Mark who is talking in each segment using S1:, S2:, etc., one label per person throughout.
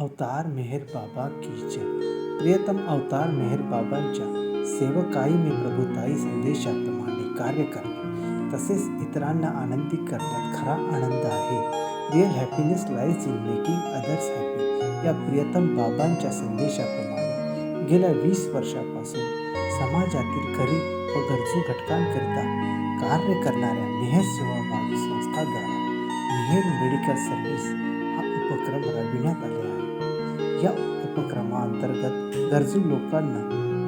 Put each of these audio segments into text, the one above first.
S1: अवतार मेहर बाबा की जय. प्रियतम अवतार मेहर बाबांच्या सेवकाई में प्रभुताई संदेशाप्रमाणे कार्य करणे तसेच इतरांना आनंदी करण्यात खरा आनंद आहे. Real happiness lies in making others happy या प्रियतम बाबांच्या संदेशाप्रमाणे गेल्या 20 वर्षापासून समाजातील गरीब व गरजू घटकांकरिता कार्य करणाऱ्या मेहर सेवाभावी संस्थाद्वारा मेहर मेडिकल सर्व्हिस हा उपक्रम राबविण्यात आले आहे. या उपक्रमाअंतर्गत गरजू लोकांना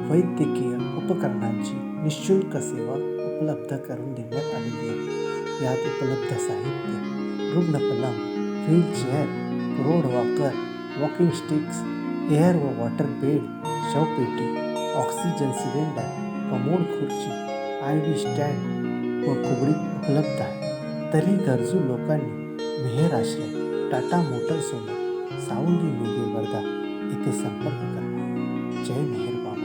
S1: वैद्यकीय उपकरणांची निःशुल्क सेवा उपलब्ध करून देण्यात आलेली आहे. यात उपलब्ध साहित्य, रुग्णपलंग, wheelchair, road walker, walking sticks, air व वॉटर बेड, शवपेटी, ऑक्सिजन सिलेंडर, कमोड खुर्ची, IV स्टँड व कुबडी उपलब्ध आहे. तरी गरजू लोकांनी मेहर आश्रय, टाटा मोटर्ससोबत सावंगी मेघे वर्धा येथे संपर्क करा. जय मेहर बाबा.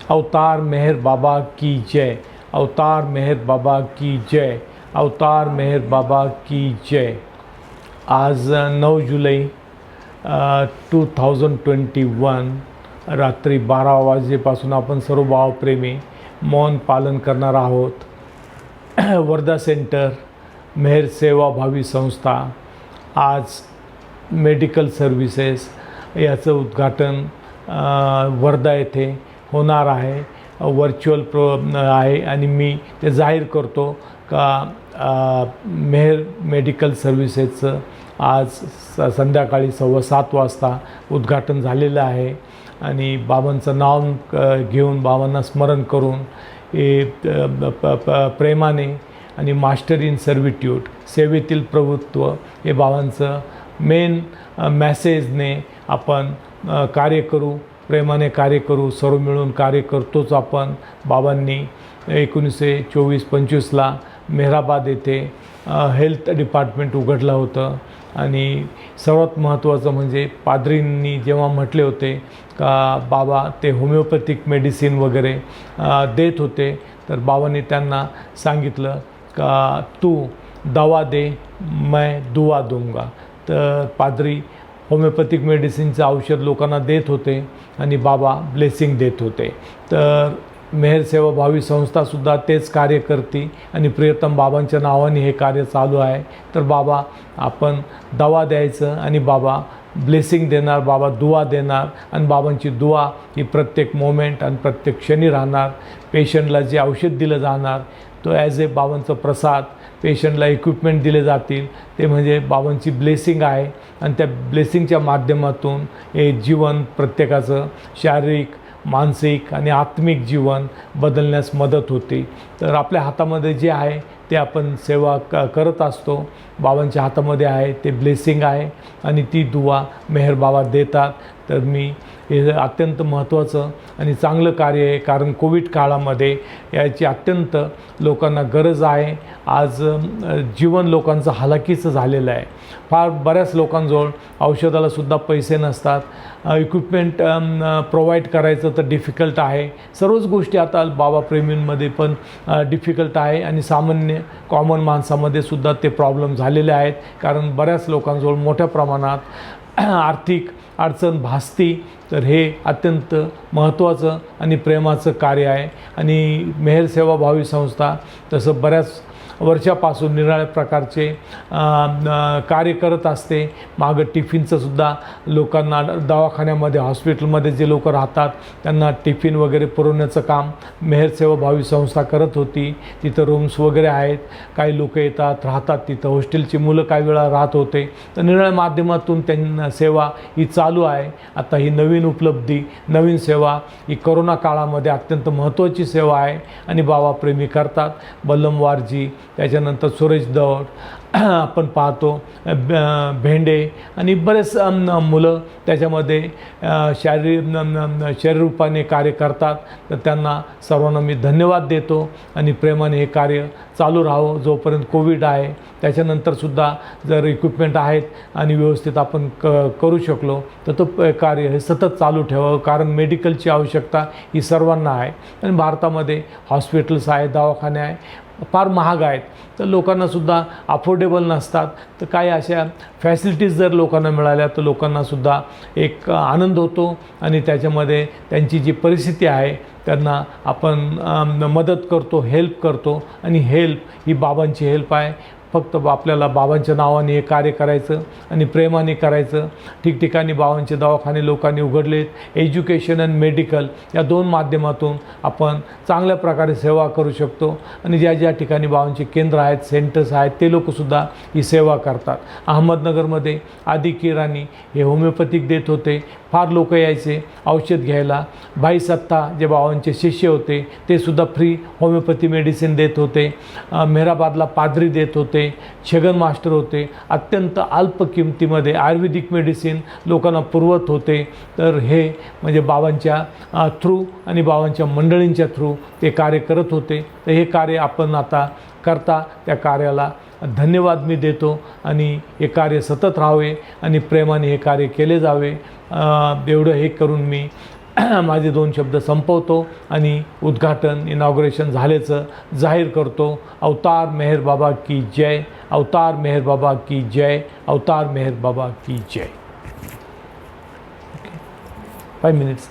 S2: अवतार मेहर बाबा की जय. अवतार मेहर बाबा की जय. अवतार मेहर बाबा की जय. आज 9 जुलै 2021 रात्री 12 वाजेपासून आपण सर्व भावप्रेमी मौन पालन करणार आहोत. वर्धा सेंटर मेहर सेवाभावी संस्था आज मेडिकल सर्व्हिसेस याचं उद्घाटन वर्धा येथे होणार आहे. व्हर्च्युअल आहे आणि मी ते जाहीर करतो का मेहर मेडिकल सर्व्हिसेसचं आज संध्याकाळी 7:15 वाजता उद्घाटन झालेलं आहे. आणि बाबांचं नाव घेऊन बाबांना स्मरण करून हे प्रेमाने आणि मास्टर इन सर्व्हिट्यूड सेवेतील प्रभुत्व हे बाबांचं मेन मॅसेजने आपण कार्य करू, प्रेमाने कार्य करू, सर्व मिळून कार्य करतोच आपण. बाबांनी 1924-25ला मेहराबाद येथे हेल्थ डिपार्टमेंट उघडलं होतं. आणि सर्वात महत्त्वाचं म्हणजे पाद्रींनी जेव्हा म्हटले होते का बाबा ते होमिओपॅथिक मेडिसिन वगैरे देत होते, तर बाबांनी त्यांना सांगितलं का तू दवा दे मैं दुआ दूंगा. तर पाद्री होमिओपॅथिक मेडिसिनचं औषध लोकांना देत होते आणि बाबा ब्लेसिंग देत होते. तर मेहर सेवाभावी संस्थासुद्धा तेच कार्य करते आणि प्रियतम बाबांच्या नावाने हे कार्य चालू आहे. तर बाबा आपण दवा द्यायचं आणि बाबा ब्लेसिंग देणार, बाबा दुआ देणार आणि बाबांची दुआ ही प्रत्येक मोमेंट आणि प्रत्येक क्षणी राहणार. पेशंटला जे औषध दिलं जाणार तो ॲज ए बाबांचं प्रसाद, पेशंटला इक्विपमेंट दिले जातील ते म्हणजे बाबांची ब्लेसिंग आहे. आणि त्या ब्लेसिंगच्या माध्यमातून हे जीवन प्रत्येकाचं शारीरिक, मानसिक आणि आत्मिक जीवन बदलण्यास मदत होते. तर आपल्या हातामध्ये जे आहे ते आपण सेवा करत असतो. बाबांच्या हातामध्ये आहे ते ब्लेसिंग आहे आणि ती दुआ मेहर बाबा देतात. तर मी हे अत्यंत महत्त्वाचं आणि चांगलं कार्य आहे, कारण कोविड काळामध्ये याची अत्यंत लोकांना गरज आहे. आज जीवन लोकांचं हालाकीचं झालेलं आहे. फार बऱ्याच लोकांजवळ औषधालासुद्धा पैसे नसतात, इक्विपमेंट प्रोव्हाइड करायचं तर डिफिकल्ट आहे. सर्वच गोष्टी आता बाबा प्रेमींमध्ये पण डिफिकल्ट आहे आणि सामान्य कॉमन माणसामध्ये सुद्धा ते प्रॉब्लेम झालेले आहेत. कारण बऱ्याच लोकांजवळ मोठ्या प्रमाणात आर्थिक अडचण भासती. तर हे अत्यंत महत्त्वाचं आणि प्रेमाचं कार्य आहे. आणि मेहर सेवाभावी संस्था तसं बऱ्याच वर्षापासून निराळ्या प्रकारचे कार्य करत असते. मागं टिफिनचंसुद्धा लोकांना दवाखान्यामध्ये, हॉस्पिटलमध्ये जे लोक राहतात त्यांना टिफिन वगैरे पुरवण्याचं काम मेहर सेवाभावी संस्था करत होती. तिथं रूम्स वगैरे आहेत, काही लोक येतात राहतात तिथं. हॉस्टेलची मुलं काही वेळा राहत होते. तर निराळ्या माध्यमातून त्यांना सेवा ही चालू आहे. आता ही नवीन नवीन उपलब्धी, नवीन सेवा ही करोना काळामध्ये अत्यंत महत्त्वाची सेवा आहे आणि बाबा प्रेमी करतात. बल्लमवारजी, त्याच्यानंतर सुरेश दौड, आपण पाहतो भेंडे आणि बरेच मुलं त्याच्यामध्ये शरीररूपाने कार्य करतात. तर त्यांना सर्वांना मी धन्यवाद देतो आणि प्रेमाने हे कार्य चालू राहावं जोपर्यंत कोविड आहे. त्याच्यानंतरसुद्धा जर इक्विपमेंट आहेत आणि व्यवस्थित आपण करू शकलो तर तो कार्य हे सतत चालू ठेवावं, कारण मेडिकलची आवश्यकता ही सर्वांना आहे. आणि भारतामध्ये हॉस्पिटल्स आहे, दवाखाने आहे, फार महाग आहेत, तर लोकांनासुद्धा अफोर्डेबल नसतात. तर काही अशा फॅसिलिटीज जर लोकांना मिळाल्या तर लोकांनासुद्धा एक आनंद होतो आणि त्याच्यामध्ये त्यांची जी परिस्थिती आहे त्यांना आपण मदत करतो, हेल्प करतो. आणि हेल्प ही बाबांची हेल्प आहे. फक्त आपल्याला बाबांच्या नावाने हे कार्य करायचं आणि प्रेमाने करायचं. ठिकठिकाणी बाबांचे दवाखाने लोकांनी उघडलेत. एज्युकेशन आणि मेडिकल या दोन माध्यमातून आपण चांगल्या प्रकारे सेवा करू शकतो. आणि ज्या ज्या ठिकाणी बाबांचे केंद्र आहेत, सेंटर्स आहेत, ते लोकसुद्धा ही सेवा करतात. अहमदनगरमध्ये आदी किराणी हे होमिओपॅथिक देत होते. फार लोक यायचे औषध घ्यायला. भाई सत्ता जे बाबांचे शिष्य होते ते सुद्धा फ्री होमिओपॅथी मेडिसिन देत होते. मेहराबादला पादरी देत होते. छगन मास्टर होते. अत्यंत अल्प किमतीमध्ये आयुर्वेदिक मेडिसिन लोकांना पुरवत होते. तर हे म्हणजे बाबांच्या थ्रू आणि बाबांच्या मंडळींच्या थ्रू ते कार्य करत होते. तर हे कार्य आपण आता करता, त्या कार्याला धन्यवाद मी देतो आणि हे कार्य सतत राहावे आणि प्रेमाने हे कार्य केले जावे. एवढं हे करून मी माझे 2 शब्द संपवतो आणि उद्घाटन इनॉग्रेशन झाल्याचं जाहीर करतो. अवतार मेहर बाबा की जय, अवतार मेहर बाबा की जय, अवतार मेहर बाबा की जय. 5 minutes.